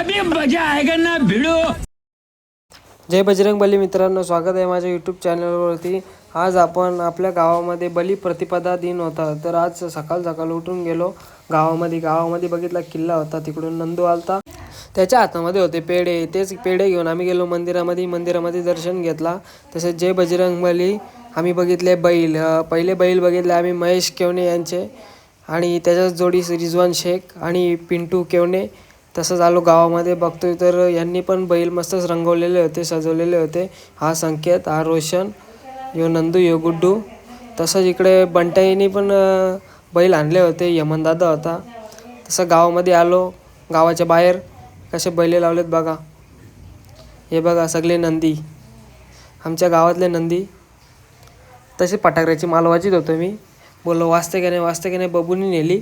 अभी मजा आएगा ना भिड़ो। जय बजरंगबली मित्रांनो, स्वागत आहे माझ्या यूट्यूब चॅनलवरती। आज आपण आपल्या गावामध्ये बलिप्रतिपदा दिन होता, तर आज सकाळ सकाळ उठून गेलो गावामध्ये बघितला किल्ला होता, तिकडून नंदू आलता, त्याच्या हातामध्ये होते पेढे। तेच पेढे घेऊन आम्ही गेलो मंदिरामध्ये दर्शन घेतला। तसेच जय बजरंगबली आम्ही बघितले बैल, पहिले बैल बघितले आम्ही महेश केवणे यांचे, आणि त्याच्याच जोडी रिजवान शेख आणि पिंटू केवणे। तसंच आलो गावामध्ये बघतोय तर यांनी पण बैल मस्तच रंगवलेले होते, सजवलेले होते। हा संकेत, हा रोशन, यो नंदू, यो गुड्डू। तसंच इकडे बंटाईनी पण बैल आणले होते, यमनदादा होता। तसं गावामध्ये आलो, गावाच्या बाहेर कसे बैल लावलेत बघा, हे बघा सगळे नंदी, आमच्या गावातले नंदी। तसे फटाकड्याची माल वाजत होतो मी, बोललो वाजते का नाही, बबूनी नेली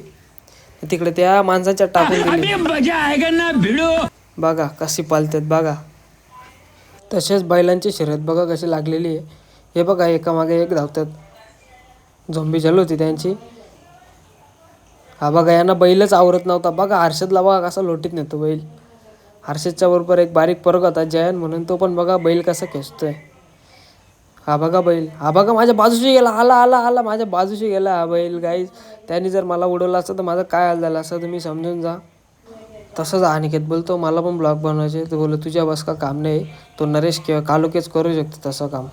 तिकडे, त्या माणसाच्या टाकून दिली। मजा आएगा ना भिड़ो। बघा कशी पालतात बघा। तसेच बैलांची शर्यत बघा कशी लागलेली आहे, हे बघा एकामागे एक धावतात, झोंबी चालू होती त्यांची। हा बघा, यांना बैलच आवरत नव्हता बघा। हर्षदला बघा कसा लोटीत नेतो बैल। हर्षदच्या बरोबर एक बारीक पोरगा होता जयन म्हणून, तो पण बघा बैल कसा खेचतोय। हा बघा बैल, हा बघा माझ्या बाजूशी गेला, आला माझ्या बाजूशी गेला हा बैल। गाईज, त्यांनी जर मला उडवलं असतं तर माझं काय हाल झालं असं तुम्ही समजून जा। तसंच अनिकेत बोलतो मला पण ब्लॉग बनवायचे, तो बोललो तुझ्या बस का काम नाही, तो नरेश किंवा कालोकेच करू शकतो तसं काम।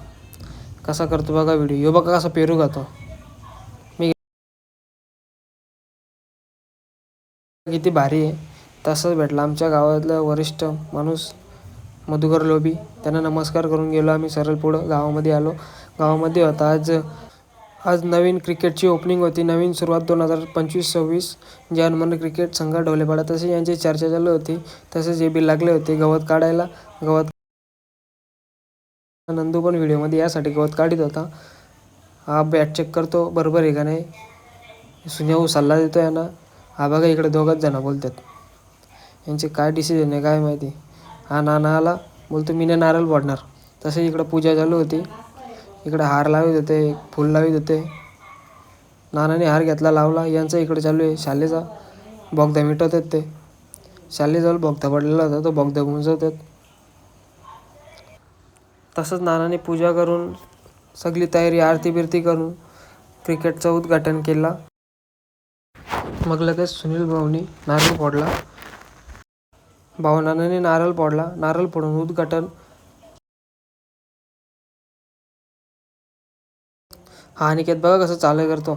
कसा करतो बघा व्हिडिओ, बघा कसा पेरू खातो, मी किती भारी आहे। तसंच भेटला आमच्या गावातला वरिष्ठ माणूस मधुकर लोभी, त्यांना नमस्कार करून गेलो आम्ही सरळ पुढं गावामध्ये आलो। गावामध्ये होता आज नवीन क्रिकेटची ओपनिंग होती, नवीन सुरुवात 2025-26 जयन क्रिकेट संघ ढोलेपाडा, तसे यांची चर्चा चालू होती। तसेच जे बी लागले होते गवत काढायला, नंदू पण व्हिडिओमध्ये यासाठी गवत काढत होता। हा बॅट चेक करतो बरोबर आहे का नाही, सुन्या सल्ला देतो यांना। हा बघा इकडे दोघंच जण बोलतात, यांचे काय डिसिजन आहे काय माहिती। हा नाना आला, बोलतो मी नाही नारळ फोडणार। तसे इकडं पूजा चालू होती, इकडे हार लावित होते, फूल लावित होते। नानाने हार घेतला लावला, यांचं इकडे चालू आहे शालेचा बोगदा मिटवतात ते। शालेजवळ बोगदा पडलेला होता, तो बोगदा गुंजवतात। तसंच नानाने पूजा करून सगळी तयारी आरती बिरती करून क्रिकेटचं उद्घाटन केला। मग लगेच सुनील भाऊनी नारळ फोडला, भावनाने नारळ फोडला, नारळ फोडून उद्घाटन। हा अनिकेत बघा कसं चालू करतो।